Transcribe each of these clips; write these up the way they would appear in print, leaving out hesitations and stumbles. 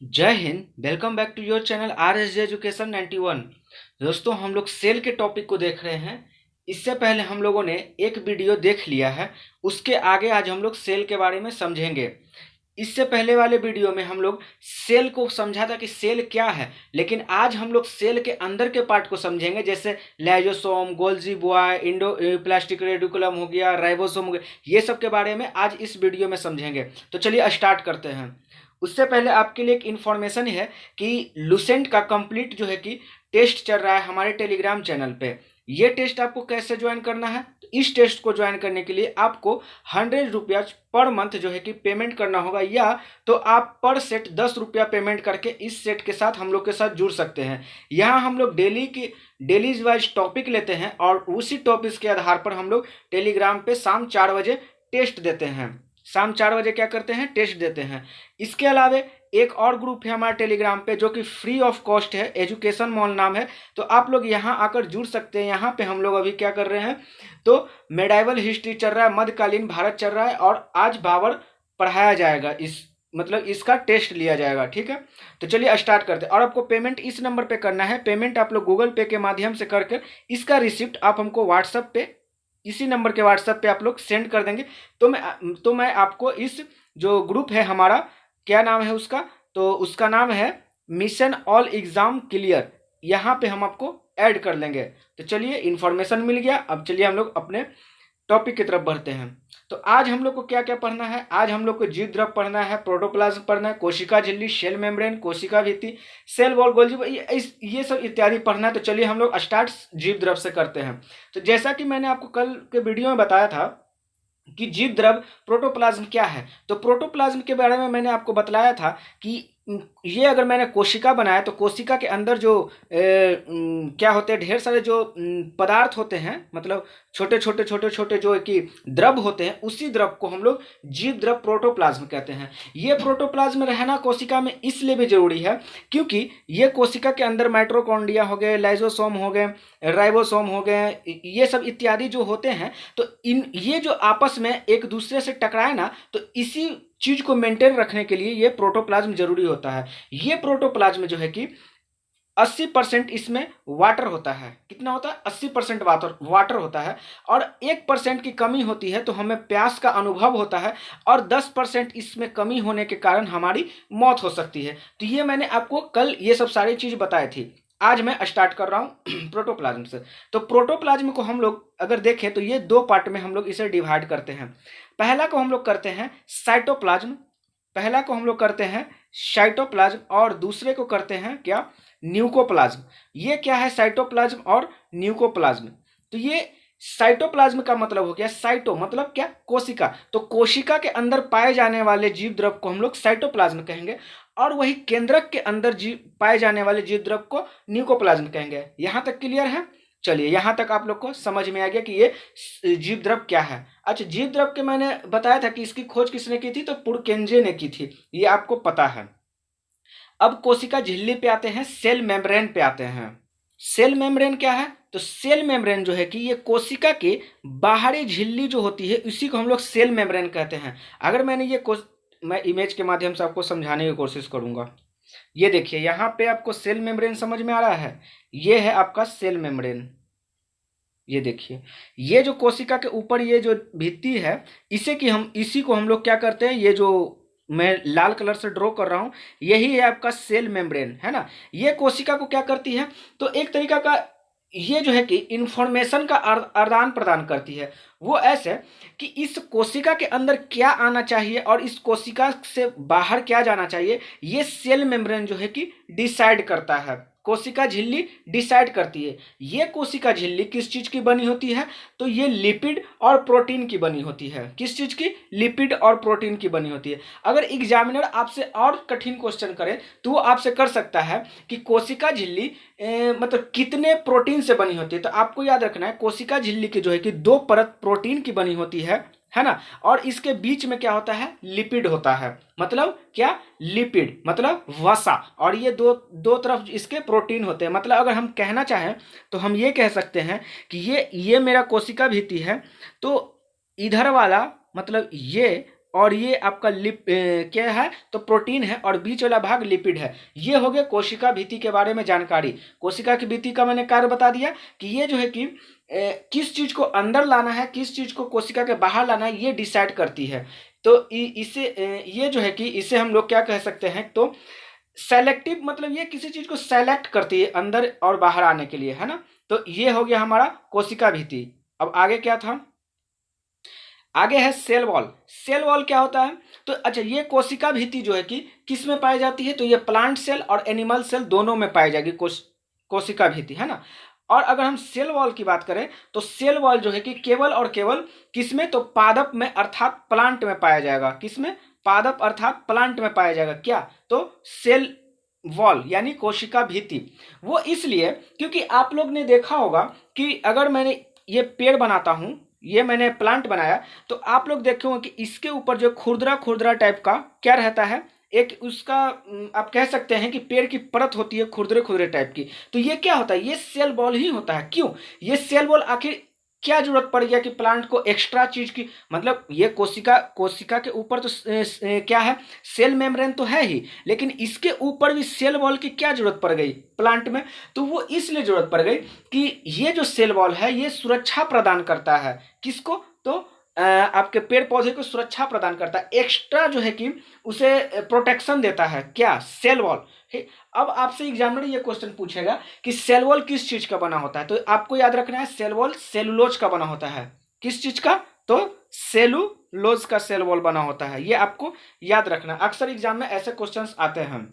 जय हिंद। Welcome back to your channel R S J education 91। दोस्तों, हम लोग सेल के टॉपिक को देख रहे हैं। इससे पहले हम लोगों ने एक वीडियो देख लिया है। उसके आगे आज हम लोग सेल के बारे में समझेंगे। इससे पहले वाले वीडियो में हम लोग सेल को समझा था कि सेल क्या है, लेकिन आज हम लोग सेल के अंदर के पार्ट को समझेंगे, जैसे lysosome, Golgi boy, Indo plastic reticulum हो गया, राइबोसोम हो गया। ये सब के बारे में आज इस वीडियो में समझेंगे। तो चलिए स्टार्ट करते हैं। उससे पहले आपके लिए एक इन्फॉर्मेशन है कि लुसेंट का कंप्लीट जो है कि टेस्ट चल रहा है हमारे टेलीग्राम चैनल पे। ये टेस्ट आपको कैसे ज्वाइन करना है? तो इस टेस्ट को ज्वाइन करने के लिए आपको 100 रुपया पर मंथ जो है कि पेमेंट करना होगा, या तो आप पर सेट 10 रुपया पेमेंट करके इस सेट के साथ हम लोग के साथ जुड़ सकते हैं। यहाँ हम लोग डेली वाइज टॉपिक लेते हैं और उसी टॉपिक के आधार पर हम लोग टेलीग्राम पे शाम 4 बजे टेस्ट देते हैं। शाम 4 बजे क्या करते हैं? टेस्ट देते हैं। इसके अलावा एक और ग्रुप है हमारे टेलीग्राम पे जो कि फ्री ऑफ कॉस्ट है, एजुकेशन मॉल नाम है। तो आप लोग यहाँ आकर जुड़ सकते हैं। यहाँ पे हम लोग अभी क्या कर रहे हैं, तो मेडाइवल हिस्ट्री चल रहा है, मध्यकालीन भारत चल रहा है, और आज बाबर पढ़ाया जाएगा। इसका टेस्ट लिया जाएगा। ठीक है, तो चलिए स्टार्ट करते हैं। और आपको पेमेंट इस नंबर पे करना है। पेमेंट आप लोग गूगल पे के माध्यम से करके इसका रिसिप्ट आप हमको व्हाट्सएप पे, इसी नंबर के व्हाट्सएप पे आप लोग सेंड कर देंगे। तो मैं आपको इस जो ग्रुप है हमारा, क्या नाम है उसका, तो उसका नाम है मिशन ऑल एग्जाम क्लियर। यहाँ पे हम आपको ऐड कर लेंगे। तो चलिए, इन्फॉर्मेशन मिल गया। अब चलिए हम लोग अपने टॉपिक की तरफ बढ़ते हैं। तो आज हम लोग को क्या क्या पढ़ना है? आज हम लोग को जीव द्रव पढ़ना है, प्रोटोप्लाज्म पढ़ना है, कोशिका झिल्ली, सेल मेम्ब्रेन, कोशिका भित्ति, सेल वॉल, गोल्जी, ये सब इत्यादि पढ़ना है। तो चलिए हम लोग स्टार्ट जीव द्रव से करते हैं। तो जैसा कि मैंने आपको कल के वीडियो में बताया था कि जीव द्रव प्रोटोप्लाज्म क्या है, तो प्रोटोप्लाज्म के बारे में मैंने आपको बतलाया था कि ये अगर मैंने कोशिका बनाया तो कोशिका के अंदर जो क्या होते हैं, ढेर सारे जो पदार्थ होते हैं, मतलब छोटे छोटे जो कि द्रव होते हैं, उसी द्रव को हम लोग जीव द्रव प्रोटोप्लाज्म कहते हैं। ये प्रोटोप्लाज्म रहना कोशिका में इसलिए भी जरूरी है क्योंकि ये कोशिका के अंदर माइटोकॉन्ड्रिया हो गए, लाइजोसोम हो गए, राइबोसोम हो गए, ये सब इत्यादि जो होते हैं, तो ये जो आपस में एक दूसरे से टकराए ना, तो इसी चीज को मेंटेन रखने के लिए ये प्रोटोप्लाज्म जरूरी होता है। ये प्रोटोप्लाज्म जो है कि 80% इसमें वाटर होता है। कितना होता है? 80% वाटर होता है। और 1% की कमी होती है तो हमें प्यास का अनुभव होता है, और 10% इसमें कमी होने के कारण हमारी मौत हो सकती है। तो ये मैंने आपको कल ये सब सारी चीज बताई थी। आज मैं स्टार्ट कर रहा हूँ प्रोटोप्लाज्म से। तो प्रोटोप्लाज्म को हम लोग अगर देखें तो ये दो पार्ट में हम लोग इसे डिवाइड करते हैं। पहला को हम लोग करते हैं साइटोप्लाज्म, पहला को हम लोग करते हैं साइटोप्लाज्म, और दूसरे को करते हैं क्या? न्यूकोप्लाज्म। ये क्या है? साइटोप्लाज्म और न्यूकोप्लाज्म। तो ये साइटोप्लाज्म का मतलब हो गया, साइटो मतलब क्या? कोशिका। तो कोशिका के अंदर पाए जाने वाले जीव द्रव को हम लोग साइटोप्लाज्म कहेंगे, और वही केंद्रक के अंदर पाए जाने वाले जीव द्रव को न्यूकोप्लाज्म कहेंगे। यहां तक क्लियर है? चलिए, यहां तक आप लोग को समझ में आ गया कि ये जीव द्रव क्या है। अच्छा, जीव द्रव के मैंने बताया था कि इसकी खोज किसने की थी, तो पुरकेंजे ने की थी, ये आपको पता है। अब कोशिका झिल्ली पे आते हैं, सेल मेम्ब्रेन पे आते हैं। सेल मेम्ब्रेन क्या है? तो सेल मेम्ब्रेन जो है कि ये कोशिका के बाहरी झिल्ली जो होती है, इसी को हम लोग सेल मेम्ब्रेन कहते हैं। अगर मैं इमेज के माध्यम से आपको समझाने की कोशिश करूंगा। ये देखिए, यहाँ पे आपको सेल मेम्ब्रेन समझ में आ रहा है? ये है आपका सेल मेम्ब्रेन। ये देखिए, ये जो कोशिका के ऊपर ये जो भित्ति है, इसी को हम लोग क्या करते हैं, ये जो मैं लाल कलर से ड्रॉ कर रहा हूं, यही है आपका सेल मेम्ब्रेन, है ना। ये कोशिका को क्या करती है, तो एक तरीका का ये जो है कि इंफॉर्मेशन का आदान प्रदान करती है। वो ऐसे कि इस कोशिका के अंदर क्या आना चाहिए और इस कोशिका से बाहर क्या जाना चाहिए, ये सेल मेम्ब्रेन जो है कि डिसाइड करता है। कोशिका झिल्ली डिसाइड करती है। ये कोशिका झिल्ली किस चीज की बनी होती है, तो ये लिपिड और प्रोटीन की बनी होती है। किस चीज की? लिपिड और प्रोटीन की बनी होती है। अगर एग्जामिनर आपसे और कठिन क्वेश्चन करे तो वो आपसे कर सकता है कि कोशिका झिल्ली मतलब कितने प्रोटीन से बनी होती है, तो आपको याद रखना है कोशिका झिल्ली की जो है कि 2 परत प्रोटीन की बनी होती है ना। और इसके बीच में क्या होता है? लिपिड होता है। मतलब क्या? लिपिड मतलब वसा, और ये दो तरफ इसके प्रोटीन होते हैं। मतलब अगर हम कहना चाहें तो हम ये कह सकते हैं कि ये मेरा कोशिका भित्ति है, तो इधर वाला मतलब ये और ये आपका क्या है, तो प्रोटीन है, और बीच वाला भाग लिपिड है। ये हो गया कोशिका भित्ति के बारे में जानकारी। कोशिका की भित्ति का मैंने कार्य बता दिया कि ये जो है कि किस चीज को अंदर लाना है, किस चीज को कोशिका के बाहर लाना है, ये डिसाइड करती है। तो इसे ये जो है कि इसे हम लोग क्या कह सकते हैं, तो सेलेक्टिव, मतलब ये किसी चीज को सेलेक्ट करती है अंदर और बाहर आने के लिए, है ना। तो ये हो गया हमारा कोशिका भित्ति। अब आगे क्या था, आगे है सेल वॉल। सेल वॉल क्या होता है, तो अच्छा, ये कोशिका भित्ति जो है कि किस में पाई जाती है, तो ये प्लांट सेल और एनिमल सेल दोनों में पाई जाएगी कोशिका भित्ति, है ना। और अगर हम सेल वॉल की बात करें तो सेल वॉल जो है कि केवल और केवल किसमें, तो पादप में अर्थात प्लांट में पाया जाएगा। किसमें, पादप अर्थात प्लांट में पाया जाएगा। क्या, तो सेल वॉल यानी कोशिका भित्ति। वो इसलिए क्योंकि आप लोग ने देखा होगा कि अगर मैंने ये पेड़ बनाता हूं, ये मैंने प्लांट बनाया, तो आप लोग देखे होंगे कि इसके ऊपर जो खुरदरा खुरदरा टाइप का क्या रहता है, एक उसका आप कह सकते हैं कि पेड़ की परत होती है खुरदरे खुरदरे टाइप की। तो ये क्या होता है, ये सेल बॉल ही होता है। क्यों, ये सेल बॉल आखिर क्या जरूरत पड़ गया कि प्लांट को एक्स्ट्रा चीज की, मतलब ये कोशिका के ऊपर तो क्या है, सेल मेम्ब्रेन तो है ही, लेकिन इसके ऊपर भी सेल वॉल की क्या जरूरत पड़ गई प्लांट में, तो वो इसलिए जरूरत पड़ गई कि ये जो सेल वॉल है ये सुरक्षा प्रदान करता है। किसको, तो आपके पेड़ पौधे को सुरक्षा प्रदान करता है, एक्स्ट्रा जो है कि उसे प्रोटेक्शन देता है। क्या, सेल वॉल। अब आपसे एग्जामिनर ये क्वेश्चन पूछेगा कि सेल वॉल किस चीज का बना होता है, तो आपको याद रखना है सेल वॉल सेलुलोज का बना होता है। किस चीज का, तो सेलुलोज का सेल वॉल बना होता है, ये आपको याद रखना। अक्सर एग्जाम में ऐसे क्वेश्चंस आते हैं।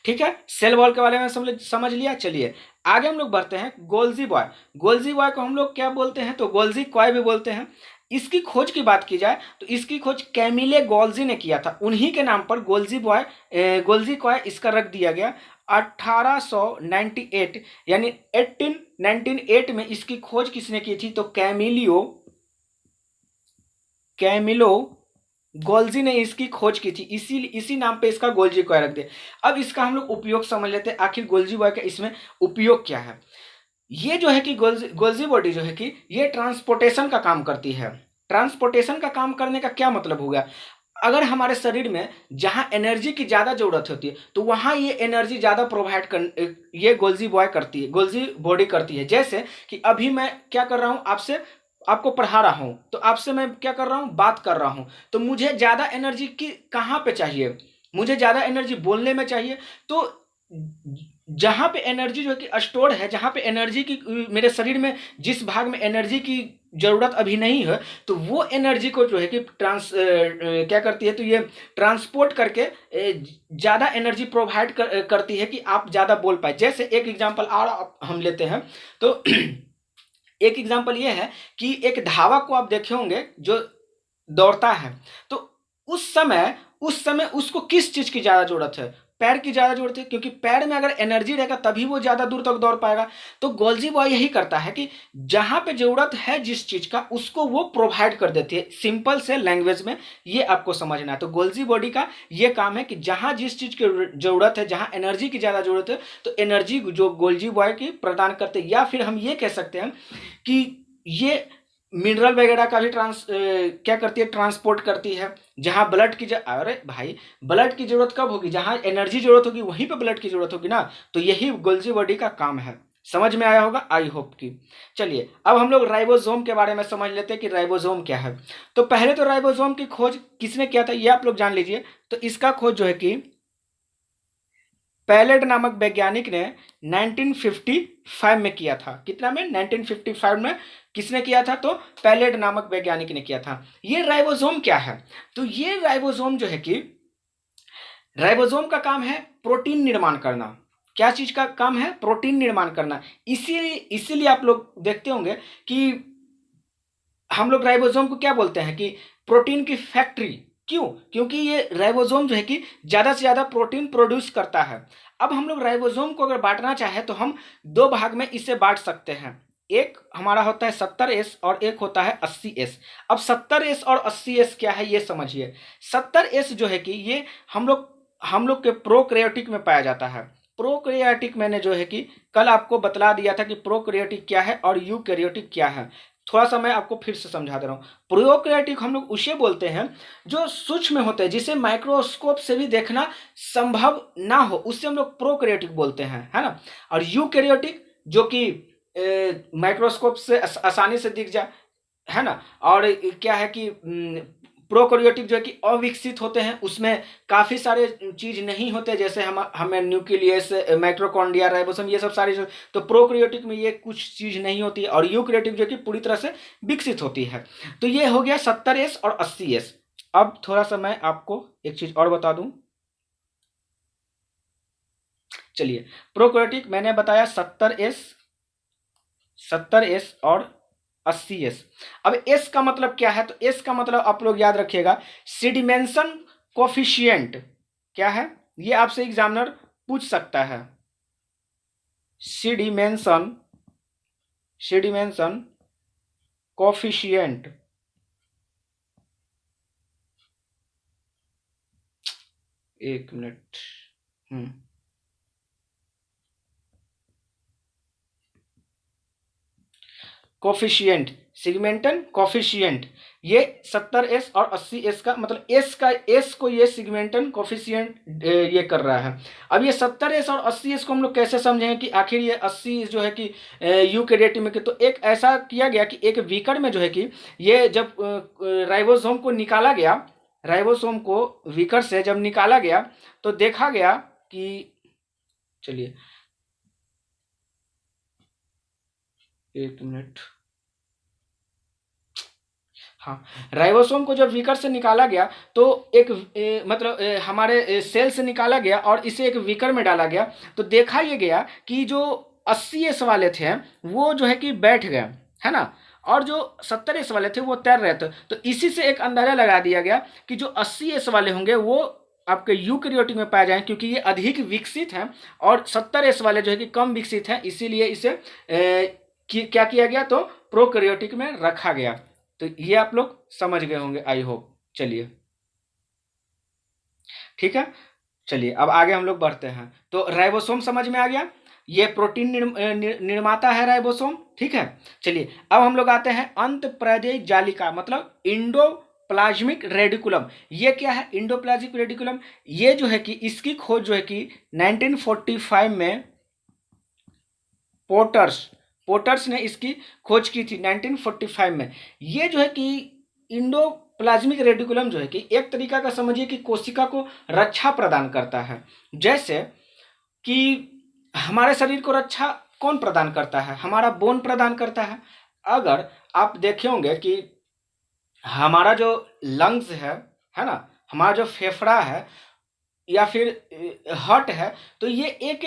ठीक है, सेल वॉल के बारे में समझ लिया। चलिए आगे हम लोग बढ़ते हैं। गोल्जी बॉय, गोल्जी बॉय को हम लोग क्या बोलते हैं, तो गोल्जी कॉय भी बोलते हैं। इसकी खोज की बात की जाए तो इसकी खोज कैमिले गोल्जी ने किया था, उन्हीं के नाम पर गोल्जी बॉय गोल्जी कॉय इसका रख दिया गया। 1898 यानी 1898 में इसकी खोज किसने की थी, तो कैमिलो गोल्जी ने इसकी खोज की थी, इसी नाम पे इसका गोल्जी कॉय रख दिया। अब इसका हम लोग उपयोग समझ लेते हैं, आखिर गोल्जी बॉय का इसमें उपयोग क्या है। ये जो है कि गोल्जी बॉडी जो है कि ये ट्रांसपोर्टेशन का काम करती है। ट्रांसपोर्टेशन का काम करने का क्या मतलब होगा, अगर हमारे शरीर में जहां एनर्जी की ज्यादा जरूरत होती है तो वहां ये एनर्जी ज्यादा प्रोवाइड कर ये गोल्जी बॉय करती है, गोल्जी बॉडी करती है। जैसे कि अभी मैं क्या कर रहा हूं, आपको पढ़ा रहा हूं, तो आपसे मैं क्या कर रहा हूं, बात कर रहा हूं, तो मुझे ज्यादा एनर्जी की कहां पे चाहिए, मुझे ज्यादा एनर्जी बोलने में चाहिए। तो जहां पे एनर्जी जो है कि स्टोर है, जहां पे एनर्जी की मेरे शरीर में जिस भाग में एनर्जी की जरूरत अभी नहीं है, तो वो एनर्जी को जो है कि क्या करती है, तो ये ट्रांसपोर्ट करके ज्यादा एनर्जी प्रोवाइड करती है कि आप ज्यादा बोल पाए। जैसे एक एग्जांपल और हम लेते हैं, तो एक एग्जांपल ये है कि एक धावक को आप देखे होंगे जो दौड़ता है, तो उस समय उसको किस चीज की ज्यादा जरूरत है, पैर की ज्यादा जरूरत है, क्योंकि पैर में अगर एनर्जी रहेगा तभी वो ज्यादा दूर तक दौड़ पाएगा। तो गोल्जी बॉय यही करता है कि जहां पे जरूरत है जिस चीज का उसको वो प्रोवाइड कर देती है। सिंपल से लैंग्वेज में ये आपको समझना है। तो गोल्जी बॉडी का ये काम है कि जहां जिस चीज की जरूरत है, जहां एनर्जी की ज्यादा जरूरत है, तो एनर्जी जो गोल्जी बॉय की प्रदान करते हैं। या फिर हम ये कह सकते हैं कि ये मिनरल वगैरह का भी क्या करती है, ट्रांसपोर्ट करती है। जहां ब्लड की अरे भाई, ब्लड की जरूरत कब होगी, जहां एनर्जी जरूरत होगी वहीं पे ब्लड की जरूरत होगी ना। तो यही गोल्जी बॉडी का काम है। समझ में आया होगा, आई होप की। चलिए अब हम लोग राइबोसोम के बारे में समझ लेते हैं कि राइबोसोम क्या है। तो पहले तो राइबोसोम की खोज किसने किया था ये आप लोग जान लीजिए। तो इसका खोज जो है कि पैलेट नामक वैज्ञानिक ने 1955 में किया था। कितना में, 1955 में किसने किया था, तो पैलेट नामक वैज्ञानिक ने किया था। ये राइबोसोम क्या है, तो ये राइबोसोम जो है कि राइबोसोम का काम है प्रोटीन निर्माण करना। क्या चीज का काम है, प्रोटीन निर्माण करना। इसीलिए आप लोग देखते होंगे कि हम लोग राइबोसोम को क्या बोलते हैं कि प्रोटीन की फैक्ट्री। क्यों, क्योंकि ये राइबोसोम जो है कि ज्यादा से ज्यादा प्रोटीन प्रोड्यूस करता है। अब हम लोग राइबोसोम को अगर बांटना चाहे तो हम दो भाग में इसे बांट सकते हैं। एक हमारा होता है 70S और एक होता है 80S। अब 70S और 80S क्या है ये समझिए। 70S जो है कि ये हम लोग के प्रोकैरियोटिक में पाया जाता है। प्रोकैरियोटिक मैंने जो है कि कल आपको बतला दिया था कि प्रोकैरियोटिक क्या है और यूकैरियोटिक क्या है। थोड़ा सा मैं आपको फिर से समझा दे रहा हूँ। प्रोकैरियोटिक हम लोग उसे बोलते हैं जो सूक्ष्म होते हैं, जिसे माइक्रोस्कोप से भी देखना संभव ना हो, उससे हम लोग प्रोकैरियोटिक बोलते हैं, है ना। और यूकैरियोटिक जो कि माइक्रोस्कोप से आसानी से दिख जाए, है ना। और क्या है कि प्रोकैरियोटिक जो है कि अविकसित होते हैं, उसमें काफ़ी सारे चीज नहीं होते, जैसे हमें न्यूक्लियस, माइटोकॉन्ड्रिया, राइबोसोम, ये सब सारी तो प्रोकैरियोटिक में ये कुछ चीज नहीं होती है। और यूकैरियोटिक जो कि पूरी तरह से विकसित होती है। तो ये हो गया 70S और 80S। अब थोड़ा सा मैं आपको एक चीज और बता दूं। चलिए, प्रोकैरियोटिक मैंने बताया 70S और 80S। अब एस का मतलब क्या है, तो एस का मतलब आप लोग याद रखिएगा, सीडिमेंशन कोफिशिएंट। क्या है ये आपसे एग्जामिनर पूछ सकता है। सीडिमेंशन सीडिमेंशन कोफिशिएंट। एक मिनट। कोफिशिएंट, सिगमेंटन कोफिशिएंट, ये 70S और 80S का मतलब एस को ये सिगमेंटन कोफिशिएंट ये कर रहा है। अब ये 70S और 80S को हम लोग कैसे समझें कि आखिर ये 80 जो है कि यूकैरियोटिक में, तो एक ऐसा किया गया कि एक वीकर में जो है कि ये जब राइबोसोम को निकाला गया, राइबोसोम को वीकर से जब निकाला गया तो देखा गया कि, चलिए एक मिनट, हाँ, राइबोसोम को जब वीकर से निकाला गया तो एक मतलब हमारे सेल से निकाला गया और इसे एक वीकर में डाला गया, तो देखा ये गया कि जो 80S वाले थे वो जो है कि बैठ गए, है ना। और जो 70S वाले थे वो तैर रहे थे। तो इसी से एक अंदाजा लगा दिया गया कि जो 80S वाले होंगे वो आपके यूकैरियोटिक में पाए जाएंगे, क्योंकि ये अधिक विकसित हैं। और 70S वाले जो है कि कम विकसित हैं, इसीलिए इसे क्या किया गया, तो प्रोकैरियोटिक में रखा गया। तो ये आप लोग समझ गए होंगे, आई होप। चलिए ठीक है, चलिए अब आगे हम लोग बढ़ते हैं। तो राइबोसोम समझ में आ गया, ये प्रोटीन निर्माता है राइबोसोम, ठीक है। चलिए अब हम लोग आते हैं अंत प्रदेय जालिका, मतलब इंडोप्लाज्मिक रेडिकुलम। ये क्या है इंडोप्लाज्मिक रेडिकुलम? ये जो है कि इसकी खोज जो है कि 1945 में पोटर्स पोटर्स ने इसकी खोज की थी 1945 में। ये जो है कि इंडोप्लाज्मिक रेडिकुलम जो है कि एक तरीका का समझिए कि कोशिका को रक्षा प्रदान करता है। जैसे कि हमारे शरीर को रक्षा कौन प्रदान करता है? हमारा बोन प्रदान करता है। अगर आप देखे होंगे कि हमारा जो लंग्स है ना, हमारा जो फेफड़ा है या फिर हार्ट है, तो ये एक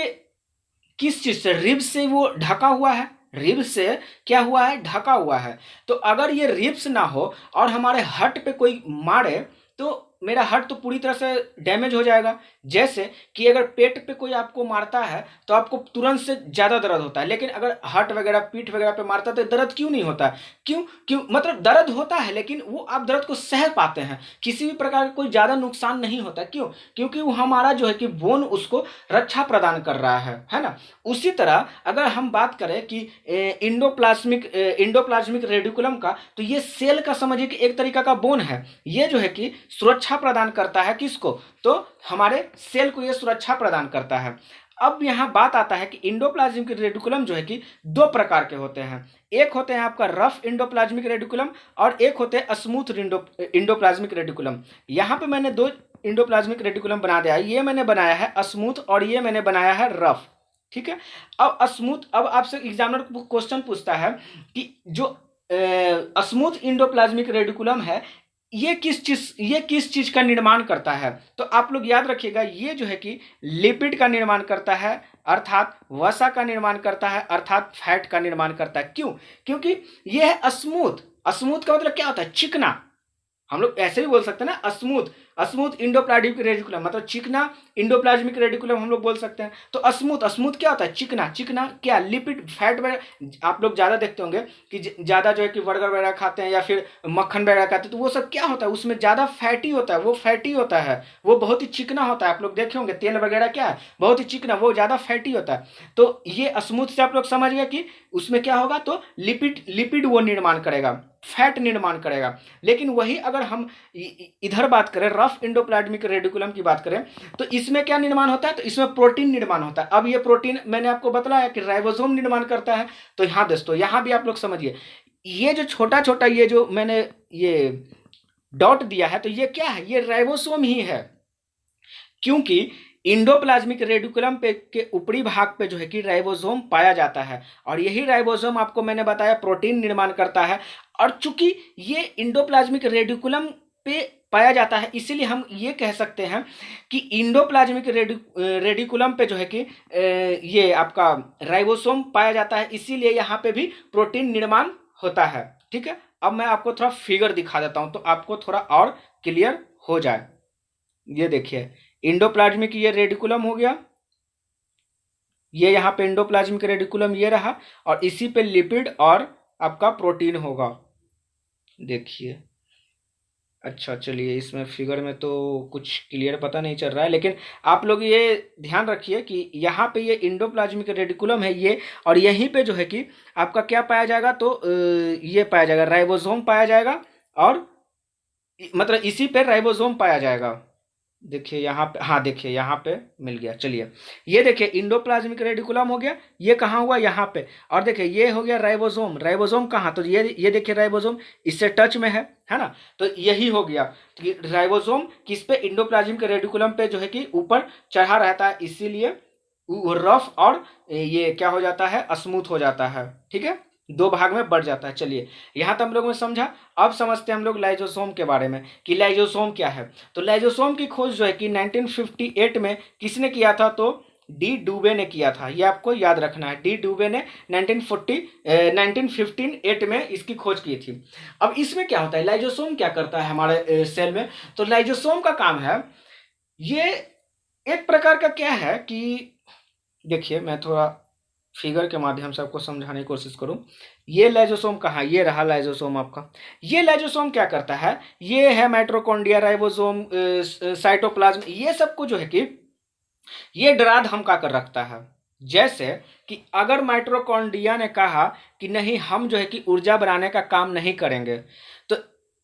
किस चीज से, रिब्स से वो ढका हुआ है, रिब्स से क्या हुआ है, ढका हुआ है। तो अगर ये रिब्स ना हो और हमारे हार्ट पे कोई मारे तो मेरा हार्ट तो पूरी तरह से डैमेज हो जाएगा। जैसे कि अगर पेट पे कोई आपको मारता है तो आपको तुरंत से ज्यादा दर्द होता है, लेकिन अगर हार्ट वगैरह पीठ वगैरह पे मारता है तो दर्द क्यों नहीं होता? क्यों क्यों मतलब दर्द होता है, लेकिन वो आप दर्द को सह पाते हैं, किसी भी प्रकार का कोई ज्यादा नुकसान नहीं होता। क्यों? क्योंकि वो हमारा जो है कि बोन उसको रक्षा प्रदान कर रहा है ना। उसी तरह अगर हम बात करें कि इंडोप्लाज्मिक रेडिकुलम का, तो ये सेल का समझिए कि एक तरीका का बोन है। ये जो है कि सुरक्षा प्रदान करता है किसको? तो हमारे सेल को ये सुरक्षा प्रदान करता है। अब यहां बात आता है कि इंडोप्लाज्मिक रेडिकुलम जो है कि दो प्रकार के होते हैं। एक होते हैं आपका रफ इंडोप्लाज्मिक रेडिकुलम और एक होते हैं स्मूथ इंडोप्लाज्मिक रेडिकुलम। यहां पे मैंने दो इंडोप्लाज्मिक रेडिकुलम बना दिया है, ये मैंने बनाया है स्मूथ और ये मैंने बनाया है रफ, ठीक है। अब स्मूथ, अब आपसे एग्जामिनर क्वेश्चन पूछता है कि जो स्मूथ इंडोप्लाज्मिक रेडिकुलम है ये किस चीज का निर्माण करता है? तो आप लोग याद रखिएगा, ये जो है कि लिपिड का निर्माण करता है, अर्थात वसा का निर्माण करता है, अर्थात फैट का निर्माण करता है। क्यों? क्योंकि ये है स्मूथ। स्मूथ का मतलब क्या होता है? चिकना। हम लोग ऐसे भी बोल सकते हैं ना, स्मूथ। स्मूथ इंडोप्लाज्मिक रेडिकुलम मतलब चिकना इंडोप्लाज्मिक रेडिकुलम हम लोग बोल सकते हैं। तो स्मूथ, स्मूथ क्या होता है? चिकना। चिकना क्या? लिपिड, फैट वगैरह आप लोग ज़्यादा देखते होंगे कि ज़्यादा जो है कि बर्गर वगैरह खाते हैं या फिर मक्खन वगैरह खाते हैं, तो वो सब क्या होता है? उसमें ज़्यादा फैटी होता है, वो फैटी होता है, वो बहुत ही चिकना होता है। आप लोग देखे होंगे तेल वगैरह क्या है, बहुत ही चिकना, वो ज़्यादा फैटी होता है। तो ये स्मूथ से आप लोग समझ गए कि उसमें क्या होगा, तो लिपिड लिपिड वो निर्माण करेगा, फैट निर्माण करेगा। लेकिन वही अगर हम इधर बात करें, रफ इंडोप्लाज्मिक रेडिकुलम की बात करें, तो इसमें क्या निर्माण होता है? तो इसमें प्रोटीन निर्माण होता है। अब ये प्रोटीन मैंने आपको बताया कि राइबोसोम निर्माण करता है। तो यहाँ दोस्तों, यहाँ भी आप लोग समझिए, ये जो छोटा छोटा ये जो मैंने ये डॉट दिया है, तो ये क्या है? ये राइबोसोम ही है। क्योंकि इंडोप्लाज्मिक रेडिकुलम पे के ऊपरी भाग पे जो है कि राइबोसोम पाया जाता है, और यही राइबोसोम आपको मैंने बताया प्रोटीन निर्माण करता है। और चूंकि ये इंडोप्लाज्मिक रेडिकुलम पे पाया जाता है, इसीलिए हम ये कह सकते हैं कि इंडोप्लाज्मिक रेडिकुलम पे जो है कि ये आपका राइबोसोम पाया जाता है, इसीलिए यहाँ पे भी प्रोटीन निर्माण होता है। ठीक है, अब मैं आपको थोड़ा फिगर दिखा देता हूँ तो आपको थोड़ा और क्लियर हो जाए। ये देखिए, इंडोप्लाज्मिक ये रेडिकुलम हो गया, ये यहाँ पे इंडोप्लाज्मिक रेडिकुलम ये रहा, और इसी पे लिपिड और आपका प्रोटीन होगा। देखिए, अच्छा चलिए, इसमें फिगर में तो कुछ क्लियर पता नहीं चल रहा है, लेकिन आप लोग ये ध्यान रखिए कि यहाँ पे ये इंडोप्लाज्मिक रेडिकुलम है ये, और यहीं पे जो है कि आपका क्या पाया जाएगा, तो ये पाया जाएगा, राइबोसोम पाया जाएगा, और मतलब इसी पे राइबोसोम पाया जाएगा। देखिए यहाँ पे, हाँ देखिए यहाँ पे मिल गया। चलिए, ये देखिए इंडोप्लाज्मिक रेडिकुलम हो गया, ये कहाँ हुआ? यहाँ पे। और देखिए ये हो गया राइबोसोम। राइबोसोम कहाँ? तो ये देखिए राइबोसोम इससे टच में है ना। तो यही हो गया कि राइबोसोम किस पे? इंडोप्लाज्मिक रेडिकुलम पे जो है कि ऊपर चढ़ा रहता है, इसीलिए वो रफ और ये क्या हो जाता है? स्मूथ हो जाता है। ठीक है, दो भाग में बढ़ जाता है। चलिए, यहाँ तक हम लोगों ने समझा। अब समझते हैं हम लोग लाइजोसोम के बारे में कि लाइजोसोम क्या है। तो लाइजोसोम की खोज जो है कि 1958 में किसने किया था? तो डी डुबे ने किया था। ये आपको याद रखना है, डी डुबे ने 1958 में इसकी खोज की थी। अब इसमें क्या होता है? लाइजोसोम क्या करता है हमारे सेल में? तो लाइजोसोम का काम है, ये एक प्रकार का क्या है कि देखिए, मैं थोड़ा फिगर के माध्यम से आपको समझाने की कोशिश करूं। ये लाइजोसोम कहाँ? ये रहा लाइजोसोम आपका। ये लाइजोसोम क्या करता है? ये है माइटोकॉन्ड्रिया, राइबोसोम, साइटोप्लाज्म, ये सब को जो है कि ये डरा धमका कर रखता है। जैसे कि अगर माइटोकॉन्ड्रिया ने कहा कि नहीं, हम जो है कि ऊर्जा बनाने का काम नहीं करेंगे, तो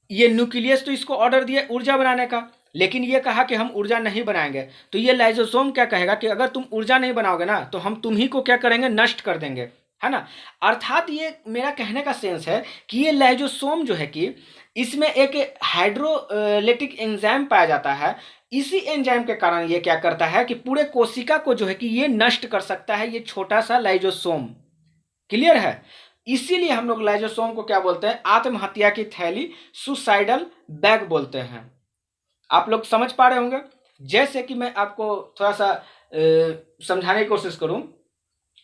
ये न्यूक्लियस तो इसको ऑर्डर दिया ऊर्जा बनाने का, लेकिन ये कहा कि हम ऊर्जा नहीं बनाएंगे। तो ये लाइजोसोम क्या कहेगा कि अगर तुम ऊर्जा नहीं बनाओगे ना, तो हम तुम्ही को क्या करेंगे? नष्ट कर देंगे, है ना। अर्थात ये मेरा कहने का सेंस है कि ये लाइजोसोम जो है कि इसमें एक हाइड्रोलेटिक एंजाइम पाया जाता है। इसी एंजाइम के कारण ये क्या करता है कि पूरे कोशिका को जो है कि ये नष्ट कर सकता है, ये छोटा सा लाइजोसोम। क्लियर है? इसीलिए हम लोग लाइजोसोम को क्या बोलते हैं? आत्महत्या की थैली, सुसाइडल बैग बोलते हैं। आप लोग समझ पा रहे होंगे। जैसे कि मैं आपको थोड़ा सा समझाने की कोशिश करूं,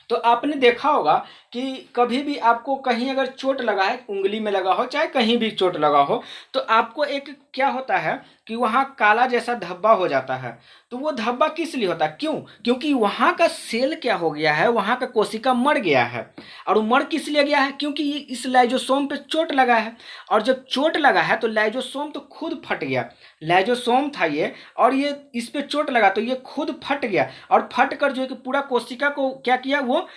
तो आपने देखा होगा कि कभी भी आपको कहीं अगर चोट लगा है, उंगली में लगा हो चाहे कहीं भी चोट लगा हो, तो आपको एक क्या होता है कि वहाँ काला जैसा धब्बा हो जाता है। तो वो धब्बा किस लिए होता है? क्यों? क्योंकि वहाँ का सेल क्या हो गया है, वहाँ का कोशिका मर गया है। और वो मर किस लिए गया है? क्योंकि इस लाइजोसोम पे चोट लगा है। और जब चोट लगा है तो लाइजोसोम तो खुद फट गया। लाइजोसोम था ये, और ये इस पे चोट लगा तो ये खुद फट गया, और फट कर जो है कि पूरा कोशिका को क्या किया? वो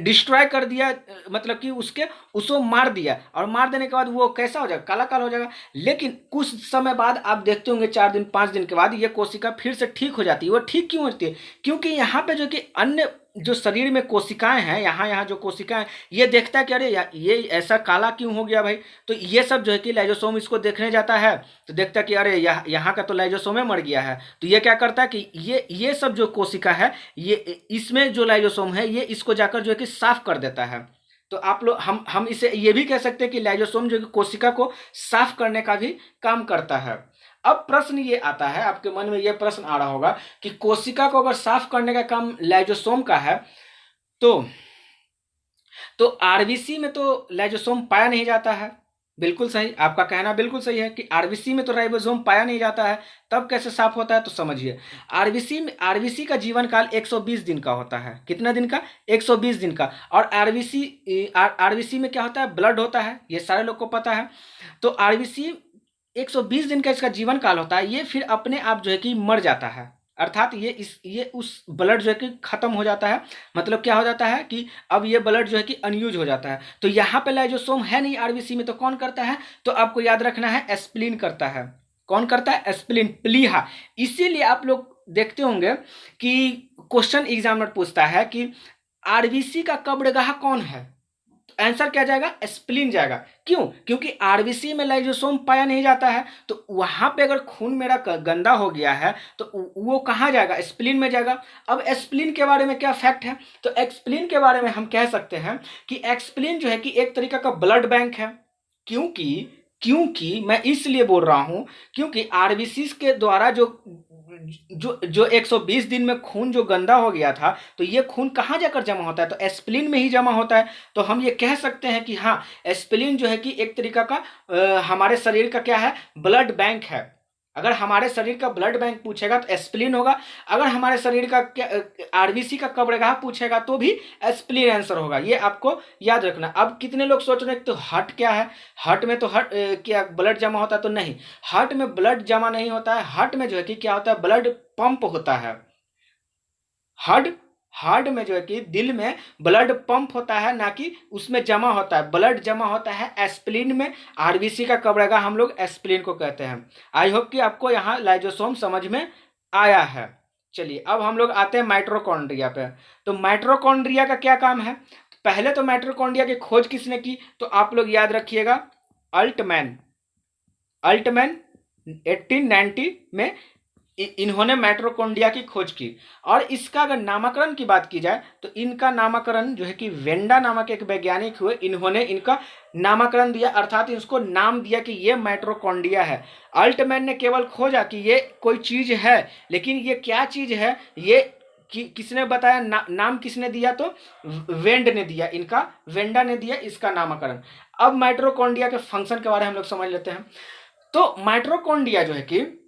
डिस्ट्रॉय कर दिया, मतलब कि उसको मार दिया। और मार देने के बाद वो कैसा हो जाएगा? काला काला हो जाएगा। लेकिन कुछ समय बाद आप देखते होंगे 4 दिन 5 दिन के बाद ये कोशिका फिर से ठीक हो जाती है। वो ठीक क्यों होती है? क्योंकि यहाँ पे जो कि अन्य जो शरीर में कोशिकाएं हैं, यहाँ जो कोशिकाएं, ये देखता है कि अरे ये ऐसा काला क्यों हो गया भाई। तो ये सब जो है कि लाइजोसोम इसको देखने जाता है, तो देखता है कि अरे यहाँ का तो लाइजोसोम मर गया है। तो ये क्या करता है कि ये सब जो कोशिका है, ये इसमें जो लाइजोसोम है, ये इसको जाकर जो है कि साफ कर देता है। तो आप लोग हम इसे ये भी कह सकते हैं कि लाइजोसोम जो कि कोशिका को साफ करने का भी काम करता है। अब प्रश्न ये आता है, आपके मन में ये प्रश्न आ रहा होगा कि कोशिका को अगर साफ करने का काम लाइजोसोम का है, तो आरबीसी में तो लाइजोसोम पाया नहीं जाता है। बिल्कुल सही, आपका कहना बिल्कुल सही है कि आरबीसी में तो राइबोसोम पाया नहीं जाता है, तब कैसे साफ होता है? तो समझिए, आरबीसी का जीवन काल 120 दिन का होता है। कितना दिन का? 120 दिन का। और आरबीसी में क्या होता है? ब्लड होता है, ये सारे लोग को पता है। तो आरबीसी 120 दिन का इसका जीवन काल होता है, ये फिर अपने आप जो है कि मर जाता है। अर्थात ये उस ब्लड जो है कि खत्म हो जाता है। मतलब क्या हो जाता है कि अब ये ब्लड जो है कि अनयूज हो जाता है। तो यहाँ पे लाइजोसोम है नहीं आरबीसी में, तो कौन करता है? तो आपको याद रखना है, एस्प्लिन करता है। कौन करता है? एस्प्लिन, प्लीहा। इसीलिए आप लोग देखते होंगे कि क्वेश्चन एग्जामिनर पूछता है कि आरबीसी का कब्रगाह कौन है? आंसर क्या जाएगा? स्प्लीन जाएगा। क्यों? क्योंकि आरबीसी में लाइसोसोम पाया नहीं जाता है, तो वहां पे अगर खून मेरा गंदा हो गया है तो वो कहाँ जाएगा? स्प्लीन में जाएगा। अब स्प्लीन के बारे में क्या फैक्ट है? तो एक्सप्लीन के बारे में हम कह सकते हैं कि एक्सप्लीन जो है कि एक तरीका का ब्लड बैंक है। क्योंकि क्योंकि मैं इसलिए बोल रहा हूं क्योंकि आरबीसी के द्वारा जो जो जो 120 दिन में खून जो गंदा हो गया था, तो ये खून कहाँ जाकर जमा होता है? तो एस्प्लिन में ही जमा होता है। तो हम ये कह सकते हैं कि हाँ, एस्प्लिन जो है कि एक तरीका का हमारे शरीर का क्या है? ब्लड बैंक है। अगर हमारे शरीर का ब्लड बैंक पूछेगा तो एस्प्लिन होगा। अगर हमारे शरीर का क्या आरबीसी का कब्रगाह पूछेगा तो भी एस्प्लिन आंसर होगा। ये आपको याद रखना। अब कितने लोग सोच रहे हैं तो हार्ट क्या है? हार्ट में तो क्या ब्लड जमा होता है? तो नहीं, हार्ट में ब्लड जमा नहीं होता है। हार्ट में जो है कि क्या होता है? ब्लड पंप होता है। हार्ट हार्ट में जो है कि दिल में ब्लड पंप होता है, ना कि उसमें जमा होता है। ब्लड जमा होता है एस्प्लिन में। आरबीसी का कब्रगाह हम लोग एस्प्लिन को कहते हैं। आई होप कि आपको यहाँ लाइजोसोम समझ में आया है। चलिए, अब हम लोग आते हैं माइटोकॉन्ड्रिया पे। तो माइटोकॉन्ड्रिया का क्या काम है? पहले तो माइटोकॉन्ड्रिया की खोज किसने की? तो आप लोग याद रखिएगा, अल्टमैन। अल्टमैन 1890 में इन्होंने माइटोकॉन्ड्रिया की खोज की। और इसका अगर नामकरण की बात की जाए तो इनका नामकरण जो है कि वेंडा नामक एक वैज्ञानिक हुए, इन्होंने इनका नामकरण दिया, अर्थात इसको नाम दिया कि ये माइटोकॉन्ड्रिया है। अल्टमैन ने केवल खोजा कि ये कोई चीज है, लेकिन ये क्या चीज है ये किसने बताया? नाम किसने दिया? तो वेंड ने दिया, इनका वेंडा ने दिया इसका नामकरण। अब माइटोकॉन्ड्रिया के फंक्शन के बारे में हम लोग समझ लेते हैं। तो माइटोकॉन्ड्रिया जो है कि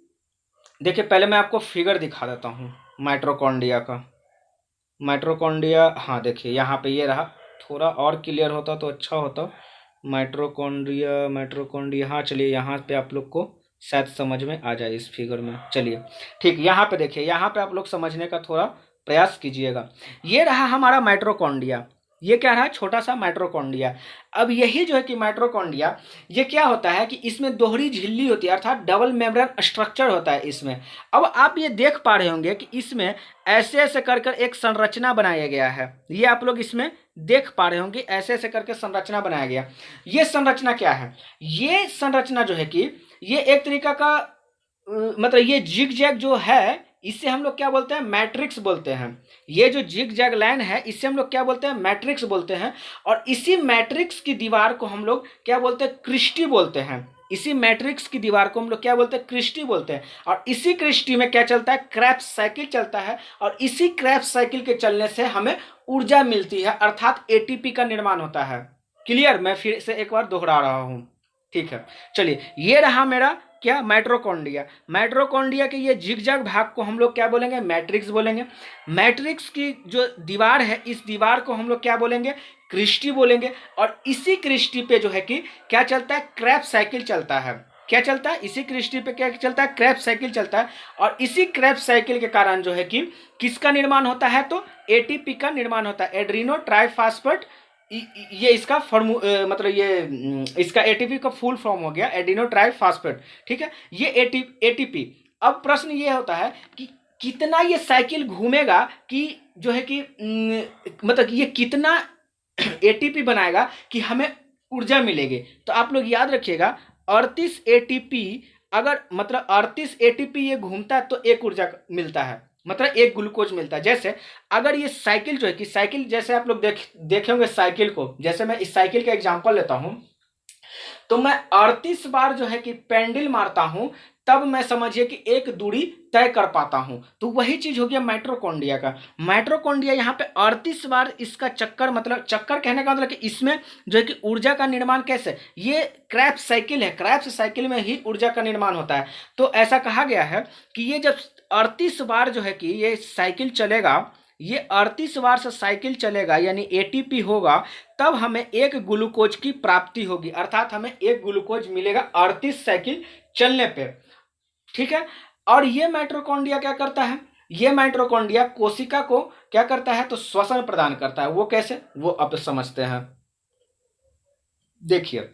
देखिए, पहले मैं आपको फिगर दिखा देता हूँ माइटोकॉन्ड्रिया का। माइटोकॉन्ड्रिया, हाँ देखिए यहाँ पे ये रहा। थोड़ा और क्लियर होता तो अच्छा होता। माइटोकॉन्ड्रिया, हाँ चलिए, यहाँ पे आप लोग को शायद समझ में आ जाए इस फिगर में। चलिए ठीक, यहाँ पे देखिए, यहाँ पे आप लोग समझने का थोड़ा प्रयास कीजिएगा। ये रहा हमारा माइटोकॉन्ड्रिया। ये क्या रहा? छोटा सा माइटोकॉन्ड्रिया। अब यही जो है कि माइटोकॉन्ड्रिया, ये क्या होता है कि इसमें दोहरी झिल्ली होती है, अर्थात डबल मेम्ब्रेन स्ट्रक्चर होता है इसमें। अब आप ये देख पा रहे होंगे कि इसमें ऐसे ऐसे कर कर एक संरचना बनाया गया है। ये आप लोग इसमें देख पा रहे होंगे, ऐसे ऐसे करके संरचना बनाया गया। ये संरचना क्या है? ये संरचना जो है कि ये एक तरीका का मतलब ये जिग जैग जो है, इससे हम लोग क्या बोलते हैं? मैट्रिक्स बोलते हैं। ये जो जिग जैग लाइन है, इससे हम लोग क्या बोलते हैं? मैट्रिक्स बोलते हैं। और इसी मैट्रिक्स की दीवार को हम लोग क्या बोलते हैं? क्रिस्टी बोलते हैं। इसी मैट्रिक्स की दीवार को हम लोग क्या बोलते हैं? क्रिस्टी बोलते हैं। और इसी क्रिस्टी में क्या चलता है? क्रेब्स साइकिल चलता है। और इसी क्रेब्स साइकिल के चलने से हमें ऊर्जा मिलती है, अर्थात एटीपी का निर्माण होता है। क्लियर? मैं फिर से एक बार दोहरा रहा हूं, ठीक है। चलिए, ये रहा मेरा क्या? माइटोकॉन्ड्रिया। माइटोकॉन्ड्रिया के ये जिगजैग भाग को हम लोग क्या बोलेंगे? मैट्रिक्स बोलेंगे। मैट्रिक्स की जो दीवार है, इस दीवार को हम लोग क्या बोलेंगे? क्रिस्टी बोलेंगे। और इसी क्रिस्टी पे जो है कि क्या चलता है? क्रेब्स साइकिल चलता है। क्या चलता है? इसी क्रिस्टी पे क्या चलता है? क्रेब्स साइकिल चलता है। और इसी क्रेब्स साइकिल के कारण जो है कि किसका निर्माण होता है? तो एटीपी का निर्माण होता है, एड्रीनो ट्राइफॉस्फेट। ये इसका मतलब ये इसका एटीपी का फुल फॉर्म हो गया, एडिनो ट्राइफॉस्फेट। ठीक है, ये एटीपी। अब प्रश्न ये होता है कि कितना ये साइकिल घूमेगा कि जो है कि मतलब ये कितना एटीपी बनाएगा कि हमें ऊर्जा मिलेगी। तो आप लोग याद रखिएगा, 38 एटीपी, अगर मतलब 38 एटीपी ये घूमता है तो एक ऊर्जा मिलता है, मतलब एक ग्लूकोज मिलता है। जैसे अगर ये साइकिल जो है कि साइकिल, जैसे आप लोग देखे होंगे साइकिल को, जैसे मैं इस साइकिल का एग्जांपल लेता हूं, तो मैं 38 बार जो है कि पेंडल मारता हूं, तब मैं समझिए कि एक दूरी तय कर पाता हूं। तो वही चीज हो गया माइटोकॉन्ड्रिया का। माइटोकॉन्ड्रिया यहाँ पे 38 बार इसका चक्कर, मतलब चक्कर कहने का मतलब कि इसमें जो है कि ऊर्जा का निर्माण कैसे, ये क्रेब्स साइकिल है, क्रेब्स साइकिल में ही ऊर्जा का निर्माण होता है। तो ऐसा कहा गया है कि ये जब 38 बार जो है कि ये साइकिल चलेगा, ये 38 बार से साइकिल चलेगा यानी एटीपी होगा, तब हमें एक ग्लूकोज की प्राप्ति होगी, अर्थात हमें एक ग्लूकोज मिलेगा 38 साइकिल चलने पे। ठीक है। और ये माइटोकॉन्ड्रिया क्या करता है, ये माइटोकॉन्ड्रिया कोशिका को क्या करता है, तो श्वसन प्रदान करता है। वो कैसे, वो अब समझते हैं। देखिए,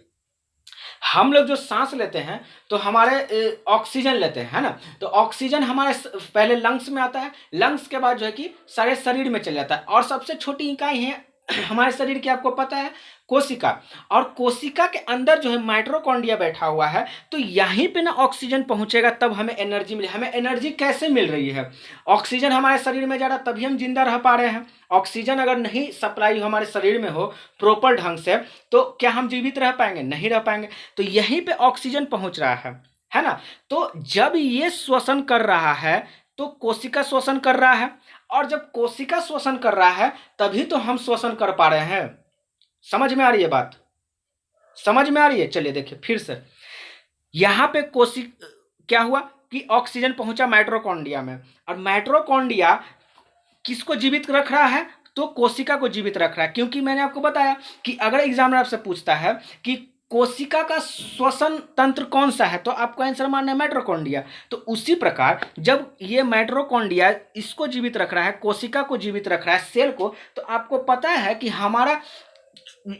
हम लोग जो सांस लेते हैं तो हमारे ऑक्सीजन लेते हैं, है ना। तो ऑक्सीजन हमारे पहले लंग्स में आता है, लंग्स के बाद जो है कि सारे शरीर में चल जाता है। और सबसे छोटी इकाई है हमारे शरीर की, आपको पता है, कोशिका। और कोशिका के अंदर जो है माइटोकॉन्ड्रिया बैठा हुआ है, तो यहीं पे ना ऑक्सीजन पहुंचेगा, तब हमें एनर्जी मिले। हमें एनर्जी कैसे मिल रही है, ऑक्सीजन हमारे शरीर में जा रहा है तभी हम जिंदा रह पा रहे हैं। ऑक्सीजन अगर नहीं सप्लाई हमारे शरीर में हो प्रॉपर ढंग से, तो क्या हम जीवित रह पाएंगे, नहीं रह पाएंगे। तो यहीं पे ऑक्सीजन पहुंच रहा है ना। तो जब ये श्वसन कर रहा है तो कोशिका श्वसन कर रहा है, और जब कोशिका श्वसन कर रहा है तभी तो हम श्वसन कर पा रहे हैं। समझ में आ रही है बात, समझ में आ रही है। चलिए देखिए फिर से, यहां पे क्या हुआ कि ऑक्सीजन पहुंचा माइटोकॉन्ड्रिया में, और माइटोकॉन्ड्रिया किसको जीवित रख रहा है, तो कोशिका को जीवित रख रहा है। क्योंकि मैंने आपको बताया कि अगर एग्जामिनर आपसे पूछता है कि कोशिका का श्वसन तंत्र कौन सा है, तो आपको आंसर मानना है माइटोकॉन्ड्रिया। तो उसी प्रकार जब ये माइटोकॉन्ड्रिया इसको जीवित रख रहा है, कोशिका को जीवित रख रहा है, सेल को, तो आपको पता है कि हमारा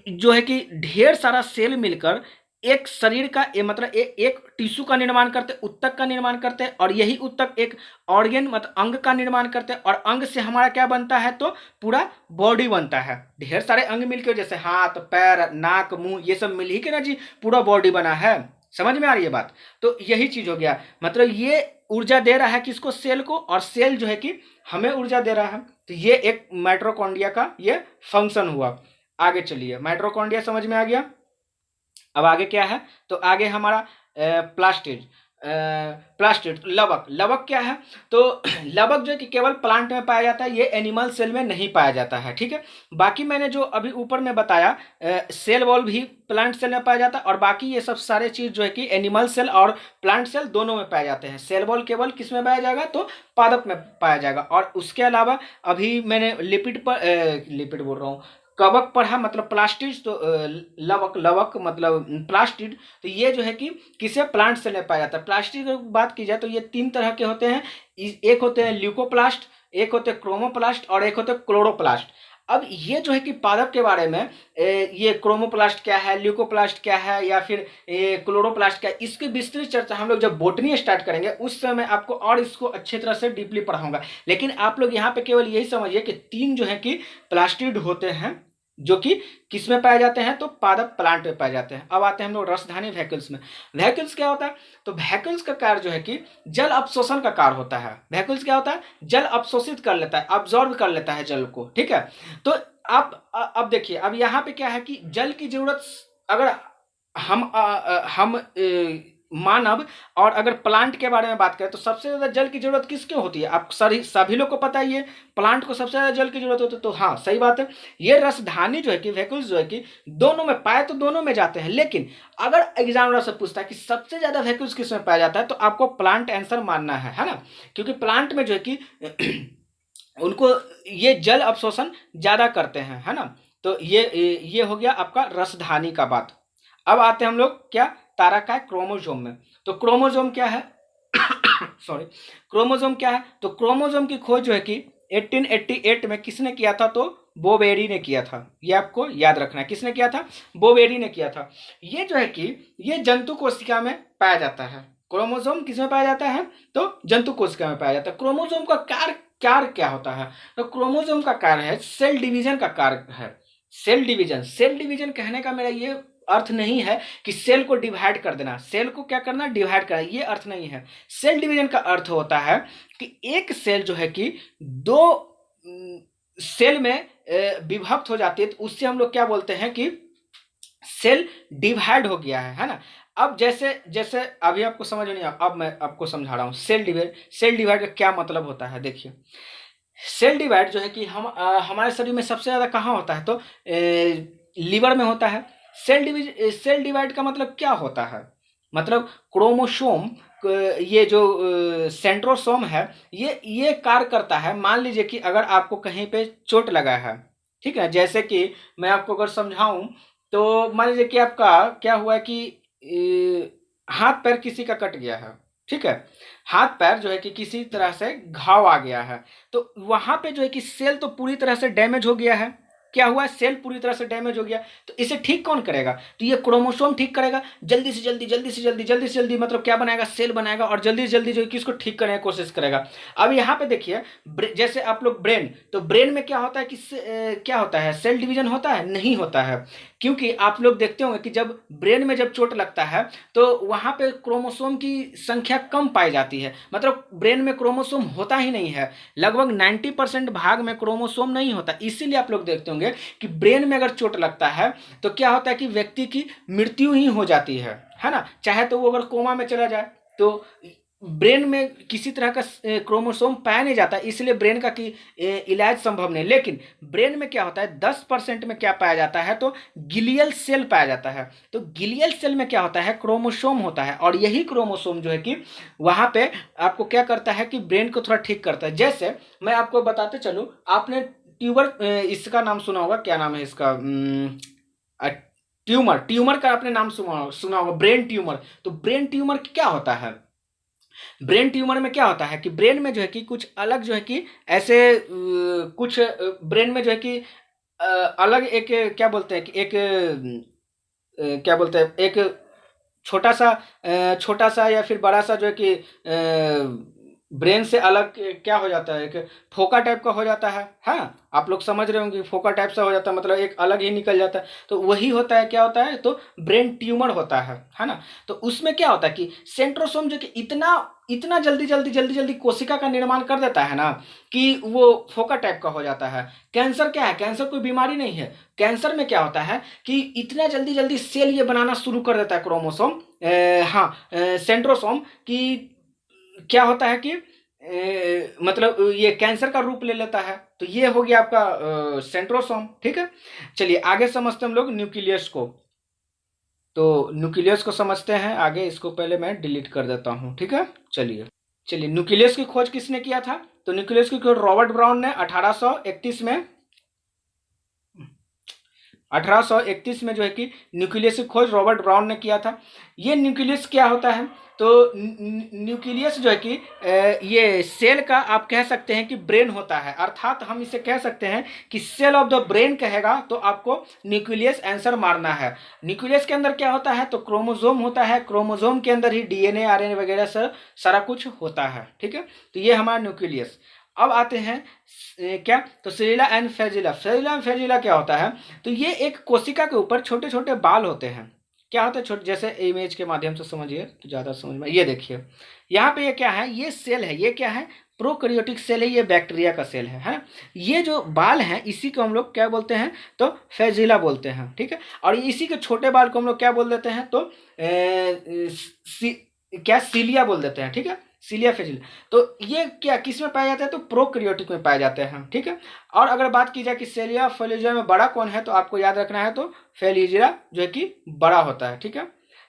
जो है कि ढेर सारा सेल मिलकर एक शरीर का मतलब एक टिश्यू का निर्माण करते, उत्तक का निर्माण करते हैं, और यही उत्तक एक ऑर्गन मतलब अंग का निर्माण करते हैं, और अंग से हमारा क्या बनता है, तो पूरा बॉडी बनता है। ढेर सारे अंग मिलकर, जैसे हाथ, पैर, नाक, मुंह, ये सब मिल ही के ना जी पूरा बॉडी बना है। समझ में आ रही है बात। तो यही चीज हो गया, मतलब ये ऊर्जा दे रहा है किसको, सेल को, और सेल जो है कि हमें ऊर्जा दे रहा है। तो ये एक माइटोकॉन्ड्रिया का ये फंक्शन हुआ। आगे चलिए, माइटोकॉन्ड्रिया समझ में आ गया। अब आगे क्या है, तो आगे हमारा प्लास्टिड, प्लास्टिड लवक। लवक क्या है, तो लवक जो है कि केवल प्लांट में पाया जाता है, ये एनिमल सेल में नहीं पाया जाता है। ठीक है। बाकी मैंने जो अभी ऊपर में बताया, सेल वॉल भी प्लांट सेल में पाया जाता है, और बाकी ये सब सारे चीज जो है कि एनिमल सेल और प्लांट सेल दोनों में पाए जाते हैं। सेल वॉल केवल किस में पाया जाएगा, तो पादप में पाया जाएगा। और उसके अलावा अभी मैंने लिपिड पर लिपिड बोल रहा हूँ, कवक पढ़ा, मतलब प्लास्टिड। तो लवक, लवक मतलब प्लास्टिड। तो ये जो है कि किसे, प्लांट से नहीं पाया जाता है। प्लास्टिड की बात की जाए तो ये 3 तरह के होते हैं। एक होते हैं ल्यूकोप्लास्ट, एक होते हैं क्रोमोप्लास्ट, और एक होते हैं क्लोरोप्लास्ट। अब ये जो है कि पादप के बारे में ये क्रोमोप्लास्ट क्या है, ल्यूकोप्लास्ट क्या है, या फिर क्लोरोप्लास्ट क्या है, इसकी विस्तृत चर्चा हम लोग जब बोटनी स्टार्ट करेंगे उस समय आपको और इसको अच्छी तरह से डीपली पढ़ाऊंगा। लेकिन आप लोग यहाँ पे केवल यही समझिए कि 3 जो है कि प्लास्टिड होते हैं, जो कि किस में पाए जाते हैं, तो पादप प्लांट में पाए जाते हैं। अब आते हैं हम लोग रसधानी वैक्यूल्स में। वैक्यूल्स क्या होता है, तो वैक्यूल्स का कार्य जो है कि जल अवशोषण का कार्य होता है। वैक्यूल्स क्या होता है, जल अवशोषित कर लेता है, अब्जॉर्ब कर लेता है जल को। ठीक है। तो आप अब देखिए, अब यहाँ पे क्या है कि जल की जरूरत अगर हम मानव और अगर प्लांट के बारे में बात करें तो सबसे ज्यादा जल की जरूरत किसको होती है, आप सभी लोग को पता ही है, प्लांट को सबसे ज्यादा जल की जरूरत होती है। तो हाँ, सही बात है। ये रसधानी जो है कि वैक्यूल्स जो है कि दोनों में पाए तो दोनों में जाते हैं, लेकिन अगर एग्जामिनर से पूछता है कि सबसे ज्यादा वैक्यूल्स किस में पाया जाता है, तो आपको प्लांट आंसर मानना है ना। क्योंकि प्लांट में जो है कि उनको ये जल अवशोषण ज्यादा करते हैं, है ना। तो ये हो गया आपका रसधानी का बात। अब आते हैं हम लोग क्या, तारकाय क्रोमोसोम में। तो क्रोमोसोम क्या है सॉरी, क्रोमोसोम क्या है, तो क्रोमोसोम की खोज जो है कि 1888 में किसने किया था, तो बोवेरी ने किया था। ये आपको याद रखना है, किसने किया था, बोवेरी ने किया था। ये जो है कि ये जंतु कोशिका में पाया जाता है। क्रोमोसोम किसमें पाया जाता है, तो जंतु कोशिका में पाया जाता है। क्रोमोसोम का कार्य क्या होता है, तो क्रोमोसोम का कार्य है सेल डिवीजन का कार्य है। सेल डिवीजन, सेल डिवीजन कहने का मेरा ये अर्थ नहीं है कि सेल को डिवाइड कर देना, सेल को क्या करना, डिवाइड करना, ये अर्थ नहीं है। सेल डिवीजन का अर्थ होता है कि एक सेल जो है कि 2 सेल में विभक्त हो जाती है, तो उससे हम लोग क्या बोलते हैं कि सेल डिवाइड हो गया है ना। अब जैसे जैसे अभी आपको समझ नहीं आया, अब मैं आपको समझा रहा हूँ सेल डिवाइड का क्या मतलब होता है। देखिए, सेल डिवाइड जो है कि हमारे शरीर में सबसे ज़्यादा कहाँ होता है, तो लीवर में होता है। सेल डिवाइड का मतलब क्या होता है, मतलब क्रोमोसोम, ये जो सेंट्रोसोम है, ये कार्य करता है। मान लीजिए कि अगर आपको कहीं पे चोट लगा है, ठीक है, जैसे कि मैं आपको अगर समझाऊं, तो मान लीजिए कि आपका क्या हुआ कि हाथ पैर किसी का कट गया है, ठीक है, हाथ पैर जो है कि किसी तरह से घाव आ गया है, तो वहां पे जो है कि सेल तो पूरी तरह से डैमेज हो गया है। क्या हुआ, सेल पूरी तरह से डैमेज हो गया, तो इसे ठीक कौन करेगा, तो ये क्रोमोसोम ठीक करेगा। जल्दी से जल्दी जल्दी से जल्दी जल्दी से जल्दी मतलब क्या बनाएगा, सेल बनाएगा, और जल्दी से जल्दी जो है कि इसको ठीक करने की कोशिश करेगा। अब यहाँ पे देखिए, जैसे आप लोग ब्रेन, तो ब्रेन में क्या होता है कि क्या होता है, सेल डिवीजन होता है, नहीं होता है। क्योंकि आप लोग देखते होंगे कि जब ब्रेन में जब चोट लगता है, तो वहां पे क्रोमोसोम की संख्या कम पाई जाती है, मतलब ब्रेन में क्रोमोसोम होता ही नहीं है। लगभग 90% भाग में क्रोमोसोम नहीं होता। इसीलिए आप लोग देखते होंगे कि ब्रेन में अगर चोट लगता है, तो क्या होता है कि व्यक्ति की मृत्यु ही हो जाती है ना, चाहे तो वो अगर कोमा में चला जाए, तो ब्रेन में किसी तरह का क्रोमोसोम पाया नहीं जाता, इसलिए ब्रेन का की इलाज संभव नहीं। लेकिन ब्रेन में क्या होता है, 10% में क्या पाया जाता है, तो गिलियल सेल पाया जाता है। तो गिलियल सेल में क्या होता है, क्रोमोसोम होता है, और यही क्रोमोसोम जो है कि वहां पे आपको क्या करता है कि ब्रेन को थोड़ा ठीक करता है। जैसे मैं आपको बताते चलूं, आपने इसका नाम सुना होगा, क्या नाम है इसका, ट्यूमर, ट्यूमर का आपने नाम सुना होगा, ब्रेन ट्यूमर। तो ब्रेन ट्यूमर क्या होता है, ब्रेन ट्यूमर में क्या होता है कि ब्रेन में जो है कि कुछ अलग जो है कि ऐसे कुछ ब्रेन में जो है कि अलग एक क्या बोलते हैं कि एक क्या बोलते हैं, एक छोटा सा या फिर बड़ा सा जो है कि ब्रेन से अलग क्या हो जाता है, एक फोका टाइप का हो जाता है। हाँ, आप लोग समझ रहे होंगे, फोका टाइप से हो जाता है, मतलब एक अलग ही निकल जाता है, तो वही होता है, क्या होता है, तो ब्रेन ट्यूमर होता है ना। तो उसमें क्या होता है कि सेंट्रोसोम जो कि इतना इतना जल्दी जल्दी जल्दी जल्दी कोशिका का निर्माण कर देता है ना, कि वो फोका टाइप का हो जाता है। कैंसर क्या है, कैंसर कोई बीमारी नहीं है। कैंसर में क्या होता है कि इतना जल्दी जल्दी सेल ये बनाना शुरू कर देता है क्रोमोसोम, सेंट्रोसोम, कि क्या होता है कि मतलब ये कैंसर का रूप ले लेता है। तो ये हो गया आपका सेंट्रोसोम, ठीक है। चलिए आगे समझते हैं हम लोग न्यूक्लियस को। तो न्यूक्लियस को समझते हैं आगे, इसको पहले मैं डिलीट कर देता हूँ, ठीक है। चलिए चलिए न्यूक्लियस की खोज किसने किया था, तो न्यूक्लियस की खोज रॉबर्ट ब्राउन ने 1831 में, 1831 में जो है कि न्यूक्लियस की खोज रॉबर्ट ब्राउन ने किया था। ये न्यूक्लियस क्या होता है, तो न्यूक्लियस जो है कि ये सेल का आप कह सकते हैं कि ब्रेन होता है, अर्थात हम इसे कह सकते हैं कि सेल ऑफ द ब्रेन कहेगा तो आपको न्यूक्लियस आंसर मारना है। न्यूक्लियस के अंदर क्या होता है, तो क्रोमोसोम होता है, क्रोमोसोम के अंदर ही डीएनए आरएनए वगैरह से सारा कुछ होता है, ठीक है। तो ये हमारा न्यूक्लियस। अब आते हैं क्या, तो सेरिला एंड फ्लैजिला। सेरिला एंड फ्लैजिला क्या होता है, तो ये एक कोशिका के ऊपर छोटे छोटे बाल होते हैं। क्या होता है छोटे, जैसे इमेज के माध्यम से समझिए तो ज़्यादा समझ में, ये देखिए यहाँ पे ये क्या है, ये सेल है, ये क्या है, प्रोकैरियोटिक सेल है, ये बैक्टीरिया का सेल है ना। ये जो बाल हैं इसी को हम लोग क्या बोलते हैं, तो फ्लैजिला बोलते हैं, ठीक है। और इसी के छोटे बाल को हम लोग क्या बोल देते हैं, तो क्या सीलिया बोल देते हैं, ठीक है, सीलिया फ्लैजिला। तो ये क्या किस में पाया जाता है, तो प्रोकैरियोटिक में पाए जाते हैं, ठीक है। और अगर बात की जाए कि सेलिया फ्लैजिला में बड़ा कौन है, तो आपको याद रखना है, तो फ्लैजिला जो है कि बड़ा होता है, ठीक है।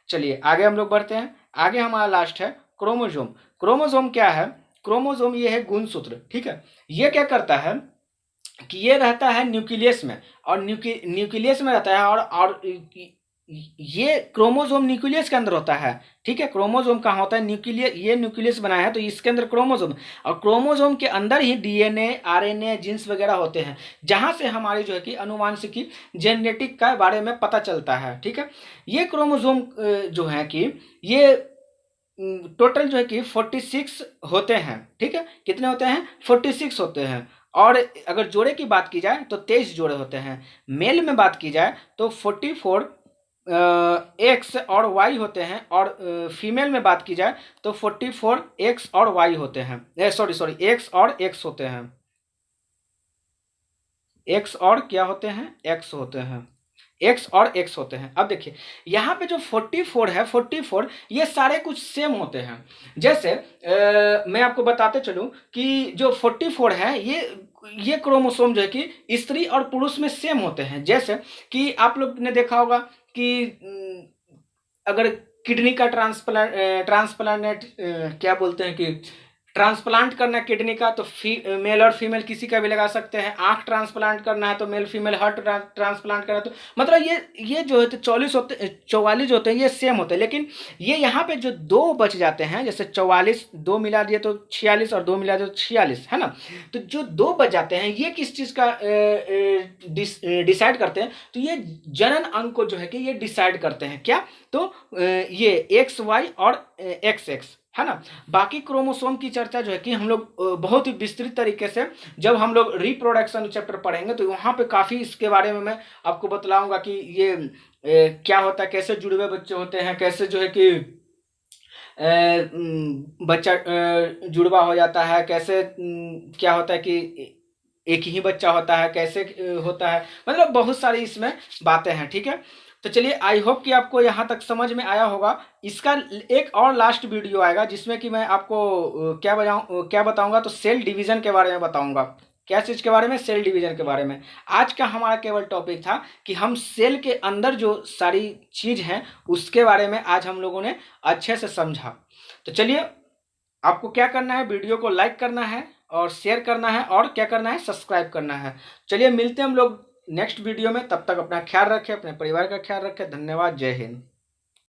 चलिए आगे हम लोग बढ़ते हैं। आगे हमारा लास्ट है क्रोमोसोम। क्रोमोसोम क्या है, क्रोमोसोम ये है गुणसूत्र, ठीक है। ये क्या करता है कि ये रहता है न्यूक्लियस में, और न्यूक्लियस में रहता है, और ये क्रोमोसोम न्यूक्लियस के अंदर होता है, ठीक है। क्रोमोसोम कहाँ होता है, न्यूक्लियस, ये न्यूक्लियस बनाया है तो इसके अंदर क्रोमोसोम, और क्रोमोसोम के अंदर ही डीएनए आरएनए जीन्स वगैरह होते हैं, जहां से हमारी जो है कि अनुवांशिकी जेनेटिक का बारे में पता चलता है, ठीक है। ये क्रोमोसोम जो है कि ये टोटल जो है कि 46 होते हैं, ठीक है। कितने होते हैं, 46 होते हैं। और अगर जोड़े की बात की जाए तो 23 जोड़े होते हैं। मेल में बात की जाए तो 44 एक्स और वाई होते हैं, और फीमेल में बात की जाए तो 44 एक्स और वाई होते हैं, सॉरी सॉरी एक्स और एक्स होते हैं, एक्स और क्या होते हैं, एक्स होते हैं। एक्स और एक्स होते हैं। अब देखिए यहाँ पे जो 44 है, 44 ये सारे कुछ सेम होते हैं। जैसे मैं आपको बताते चलूँ कि जो 44 है ये क्रोमोसोम जो है कि स्त्री और पुरुष में सेम होते हैं। जैसे कि आप लोग ने देखा होगा कि अगर किडनी का ट्रांसप्लांट क्या बोलते हैं कि ट्रांसप्लांट करना है किडनी का, तो मेल और फीमेल किसी का भी लगा सकते हैं। आंख ट्रांसप्लांट करना है तो मेल फीमेल, हार्ट ट्रांसप्लांट करना है तो मतलब ये जो है तो 44 होते हैं, ये सेम होते हैं। लेकिन ये यहाँ पे जो दो बच जाते हैं, जैसे 44 दो मिला दिए तो 46 और दो मिला दिए तो 46, है ना। तो जो दो बच जाते हैं ये किस चीज़ का डिसाइड करते हैं, तो ये जनन अंग को जो है कि ये डिसाइड करते हैं। क्या? तो ये एक्स वाई और एक्स एक्स, है ना। बाकी क्रोमोसोम की चर्चा जो है कि हम लोग बहुत ही विस्तृत तरीके से जब हम लोग रिप्रोडक्शन चैप्टर पढ़ेंगे तो वहाँ पे काफ़ी इसके बारे में मैं आपको बतलाऊंगा कि ये क्या होता है, कैसे जुड़वे बच्चे होते हैं, कैसे जो है कि बच्चा जुड़वा हो जाता है, कैसे क्या होता है कि एक ही बच्चा होता है, कैसे होता है, मतलब बहुत सारी इसमें बातें हैं। ठीक है, तो चलिए आई होप कि आपको यहाँ तक समझ में आया होगा। इसका एक और लास्ट वीडियो आएगा जिसमें कि मैं आपको क्या बताऊंगा, तो सेल डिवीजन के बारे में बताऊंगा। क्या चीज़ के बारे में? सेल डिवीजन के बारे में। आज का हमारा केवल टॉपिक था कि हम सेल के अंदर जो सारी चीज़ हैं उसके बारे में आज हम लोगों ने अच्छे से समझा। तो चलिए, आपको क्या करना है, वीडियो को लाइक करना है और शेयर करना है और क्या करना है, सब्सक्राइब करना है। चलिए मिलते हैं हम लोग नेक्स्ट वीडियो में, तब तक अपना ख्याल रखें, अपने परिवार का ख्याल रखें। धन्यवाद, जय हिंद।